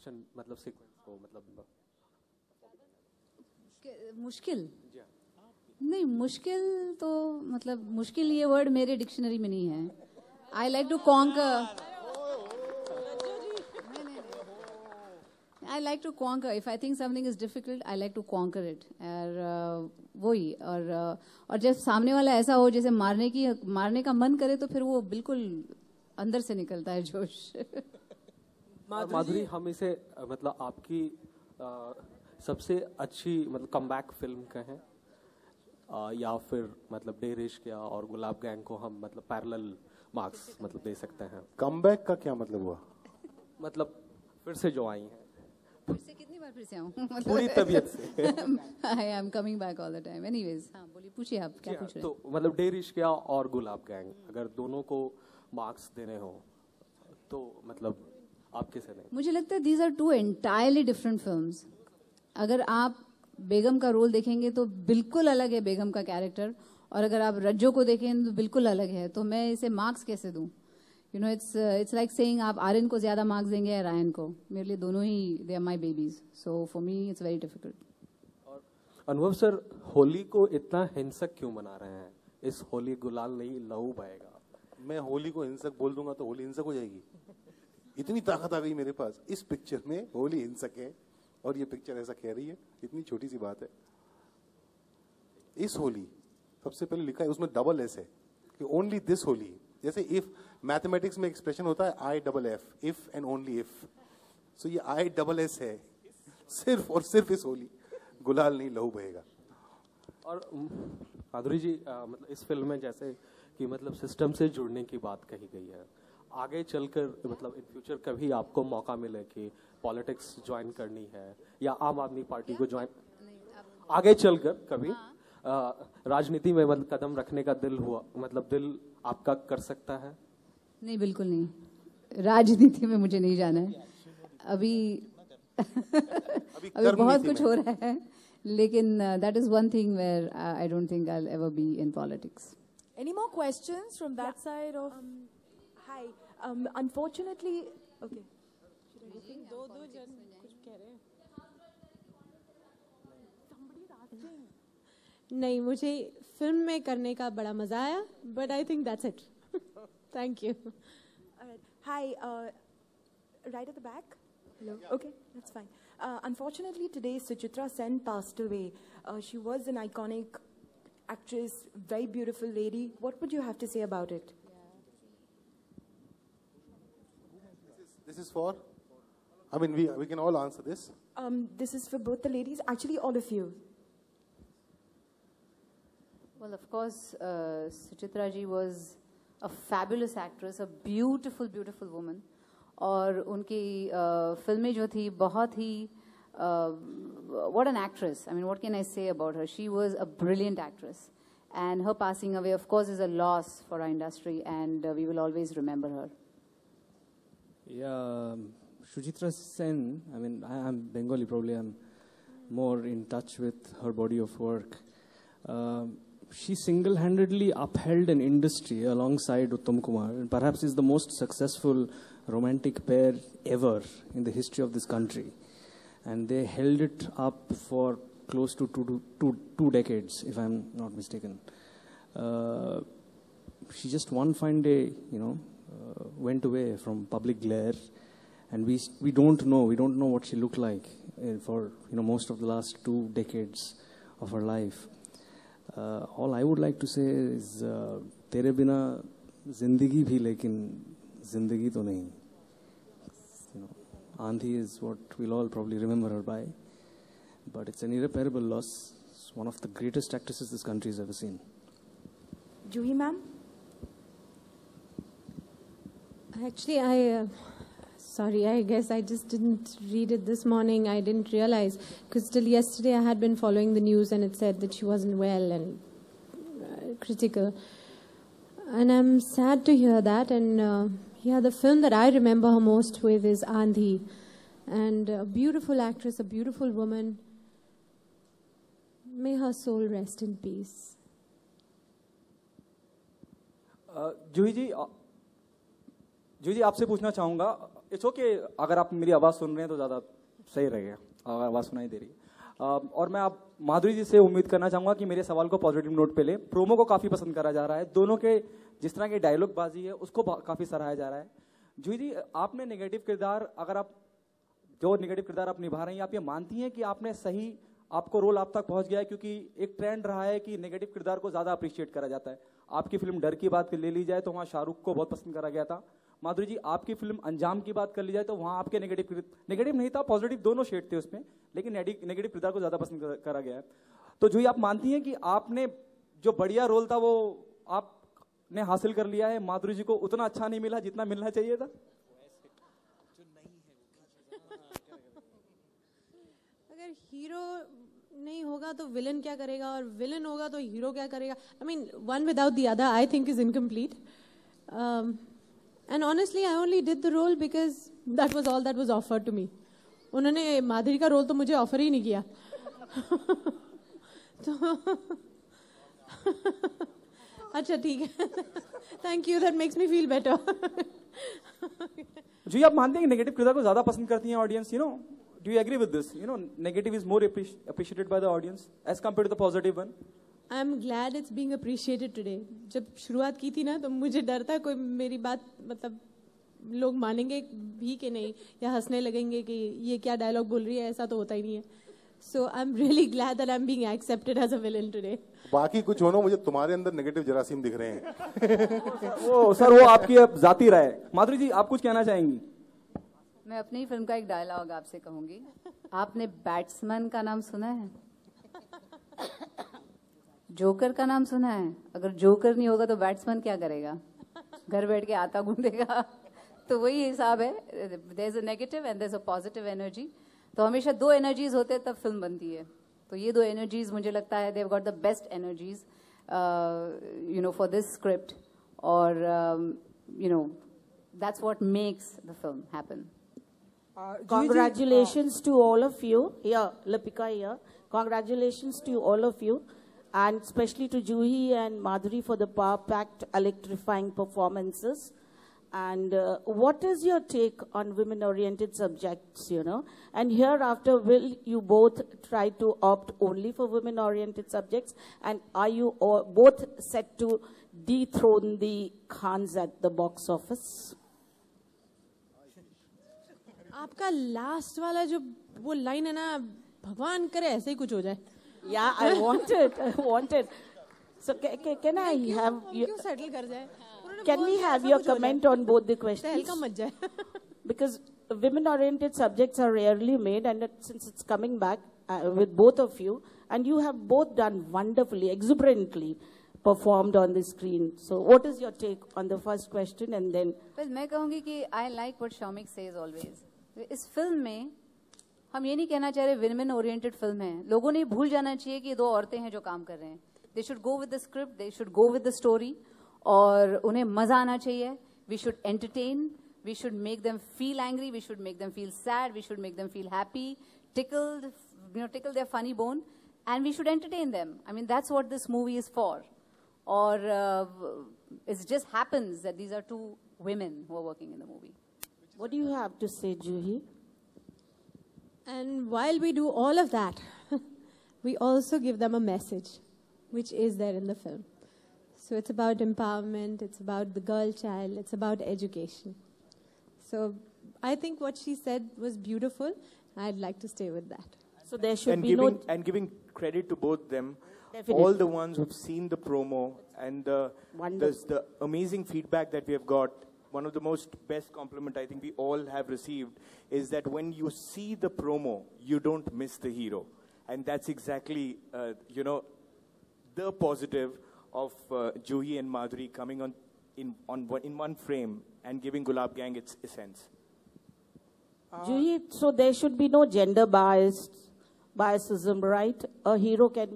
मतलब सीक्वेंस को मतलब मुश्किल नहीं, मुश्किल तो मतलब मुश्किल ये वर्ड मेरे डिक्शनरी में नहीं है. I like to conquer. I like to conquer. If I think something is difficult, I like to conquer it. और वही और जब सामने वाला ऐसा हो जैसे मारने का मन करे तो फिर वो बिल्कुल अंदर से निकलता है जोश. माधुरी, हम इसे मतलब आपकी सबसे अच्छी मतलब कमबैक फिल्म कहें या फिर मतलब डेर इश्क या और गुलाब गैंग को हम मतलब पैरेलल मार्क्स मतलब दे सकते हैं. कमबैक का क्या मतलब हुआ? मतलब फिर से जो आई हैं. फिर से कितनी बार फिर से आऊँ? पूरी तबीयत से. I am coming back all the time. Anyways, हाँ बोलिए, पूछिए आप क्या पूछ रहे हैं? तो मतलब डेर इश्क या और गुलाब गैंग अगर दोनों को मार्क्स देने हो तो मतलब आप किसे देंगे? मुझे लगता है these are two entirely different films. अगर आप बेगम का रोल देखेंगे तो बिल्कुल अलग है बेगम का कैरेक्टर, और अगर आप रज्जो को देखें तो बिल्कुल अलग है. तो मैं इसे मार्क्स कैसे दूं? You know, it's like saying आप आर्यन को ज्यादा मार्क्स देंगे या रायन को. मेरे लिए दोनों ही they are my babies, so for me it's very difficult. और अनुभव सर, होली को इतना हिंसक क्यों मना रहे हैं? इस होली गुलाल नहीं लहू बहेगा. मैं होली को हिंसक बोल दूंगा तो होली हिंसक हो जाएगी. इतनी ताकत आ गई मेरे पास. इस पिक्चर में होली हिंसक है और ये पिक्चर ऐसा कह रही है. इतनी छोटी सी बात है. इस होली सबसे पहले लिखा है उसमें डबल एस है कि ओनली दिस होली. जैसे इफ मैथमेटिक्स में एक्सप्रेशन होता है I double F, if and only if. So ये आई डबल एस है. सिर्फ और सिर्फ इस होली गुलाल नहीं लहू बहेगा. और माधुरी जी, मतलब इस फिल्म में जैसे कि मतलब सिस्टम से जुड़ने की बात कही गई है. आगे चलकर मतलब इन फ्यूचर कभी आपको मौका मिले कि पॉलिटिक्स ज्वाइन करनी है या आम आदमी पार्टी को ज्वाइन, आगे चलकर कभी राजनीति में मतलब कदम रखने का दिल हुआ, मतलब दिल आपका कर सकता है? नहीं, बिल्कुल नहीं. राजनीति में मुझे नहीं जाना है अभी. अभी बहुत कुछ हो रहा है, लेकिन that is one thing where I don't think I will ever be in politics. Any more questions from that side of? Hi. Unfortunately, okay. दो जन कुछ कह रहे हैं. नहीं, मुझे फिल्म में करने का बड़ा मजा आया, but I think that's it. Thank you. All right. Hi. Right at the back. Hello. Okay, that's fine. Unfortunately, today Suchitra Sen passed away. She was an iconic actress, very beautiful lady. What would you have to say about it? This is for, I mean, we can all answer this. This is for both the ladies. Actually, all of you. Well, of course, Suchitra ji was a fabulous actress, a beautiful, beautiful woman. और उनकी फिल्में जो थी बहुत ही what an actress. I mean, what can I say about her? She was a brilliant actress. And her passing away, of course, is a loss for our industry, and we will always remember her. Yeah, Suchitra Sen, I mean, I'm Bengali, probably I'm more in touch with her body of work. She single-handedly upheld an industry alongside Uttam Kumar, and perhaps is the most successful romantic pair ever in the history of this country. And they held it up for close to two decades, if I'm not mistaken. She just one fine day, went away from public glare, and we don't know what she looked like for most of the last 2 decades of her life. All I would like to say is तेरे बिना जिंदगी भी लेकिन जिंदगी तो नहीं. Andhi is what we'll all probably remember her by, but it's an irreparable loss. It's one of the greatest actresses this country has ever seen. Juhi ma'am? Actually, sorry, I guess I just didn't read it this morning. I didn't realize, because till yesterday I had been following the news and it said that she wasn't well and critical. And I'm sad to hear that. And the film that I remember her most with is Andhi. And a beautiful actress, a beautiful woman. May her soul rest in peace. जूही जी आपसे पूछना चाहूँगा, it's okay, अगर आप मेरी आवाज़ सुन रहे हैं तो ज़्यादा सही रहेगा, अगर आवाज़ सुनाई दे रही है। और मैं आप माधुरी जी से उम्मीद करना चाहूँगा कि मेरे सवाल को पॉजिटिव नोट पे ले। प्रोमो को काफ़ी पसंद करा जा रहा है, दोनों के जिस तरह की डायलॉग बाजी है उसको काफ़ी सराहा जा रहा है। जूही जी, आपने नेगेटिव किरदार, अगर आप जो नेगेटिव किरदार आप निभा रही हैं, आप ये मानती हैं कि आपने सही, आपको रोल आप तक पहुंच गया है? क्योंकि एक ट्रेंड रहा है कि नेगेटिव किरदार को ज़्यादा अप्रिशिएट करा जाता है। आपकी फिल्म डर की बात ले ली जाए तो वहाँ शाहरुख को बहुत पसंद करा गया था। माधुरी जी, आपकी फिल्म अंजाम की बात कर ली जाए तो वहाँ आपके नेगेटिव नहीं था, पॉजिटिव दोनों शेड थे उसमें, लेकिन नेगेटिव किरदार को ज़्यादा पसंद करा गया है। तो जूही, आप मानती हैं कि आपने जो बढ़िया रोल था वो आपने हासिल कर लिया है, माधुरी जी को उतना अच्छा नहीं मिला जितना मिलना चाहिए था? अगर हीरो नहीं होगा तो विलन क्या करेगा, और विलन होगा तो हीरो क्या करेगा? I mean, one without the other I think is incomplete. And honestly, I only did the role because that was all that was offered to me. उन्होंने माधुरी का रोल तो मुझे ऑफर ही नहीं किया. तो अच्छा ठीक है, thank you, that makes me feel better. जी, आप मानते हैं कि नेगेटिव किरदार को ज्यादा पसंद करती हैं audience? Do you agree with this? Negative is more appreciated by the audience as compared to the positive one. I'm glad it's being appreciated today. जब शुरुआत की थी ना तो मुझे डर था कोई मेरी बात मतलब लोग मानेंगे भी कि नहीं, या हंसने लगेंगे कि ये क्या डायलॉग बोल रही है, ऐसा तो होता ही नहीं है. So I'm really glad that I'm being accepted as a villain today. बाकी कुछ होना, मुझे तुम्हारे अंदर नेगेटिव जरासीम दिख रहे हैं. वो सर, वो आपकी अब जाती राय है. माधुरी जी, आप कुछ कहना चाहेंगी? मैं अपनी फिल्म का एक डायलॉग आपसे कहूंगी. आपने बैट्समैन का नाम सुना है? जोकर का नाम सुना है? अगर जोकर नहीं होगा तो बैट्समैन क्या करेगा? घर बैठ के आता गूंदेगा. तो वही हिसाब है. There is a negative and there is a positive energy. तो हमेशा दो एनर्जीज होते हैं तब फिल्म बनती है. तो ये दो एनर्जीज मुझे लगता है Dev got the best energies for this script. और that's what makes the film happen. Congratulations to all of you. Here, Lipika here. Congratulations to all of you, and especially to Joohi and Madhuri for the power-packed, electrifying performances. And what is your take on women-oriented subjects, And hereafter, will you both try to opt only for women-oriented subjects? And are you both set to dethrone the Khans at the box office? आपका last वाला जो वो line है ना, भगवान करे ऐसे ही कुछ हो जाए. Yeah, I want it. So can I have you? क्यों सेटल कर जाए? Can we have your comment on both the questions? का मत जाए. Because women-oriented subjects are rarely made, and since it's coming back with both of you, and you have both done wonderfully, exuberantly performed on the screen. So what is your take on the first question, and then? Well, मैं कहूँगी कि I like what Shamik says always. इस film में हम ये नहीं कहना चाह रहे विमेन ओरिएंटेड फिल्म है. लोगों ने भूल जाना चाहिए कि दो औरतें हैं जो काम कर रहे हैं. They should go with the script, they should go with the story, और उन्हें मजा आना चाहिए. We should entertain, we should make them feel angry, we should make them feel sad, we should make them feel happy, tickle their funny bone, and we should entertain them. I mean that's what this movie is for. और it just happens that these are two women who are working in the movie. What do you have to say, Joohi? And while we do all of that, we also give them a message, which is there in the film. So it's about empowerment, it's about the girl child, it's about education. So I think what she said was beautiful. I'd like to stay with that. So there should be and giving credit to both them. Definitely. All the ones who've seen the promo and the amazing feedback that we have got. One of the most best compliment I think we all have received is that when you see the promo, you don't miss the hero. And that's exactly, the positive of Joohi and Madhuri coming on in one frame and giving Gulab Gang its essence. Joohi, so there should be no gender biasism, right? A hero can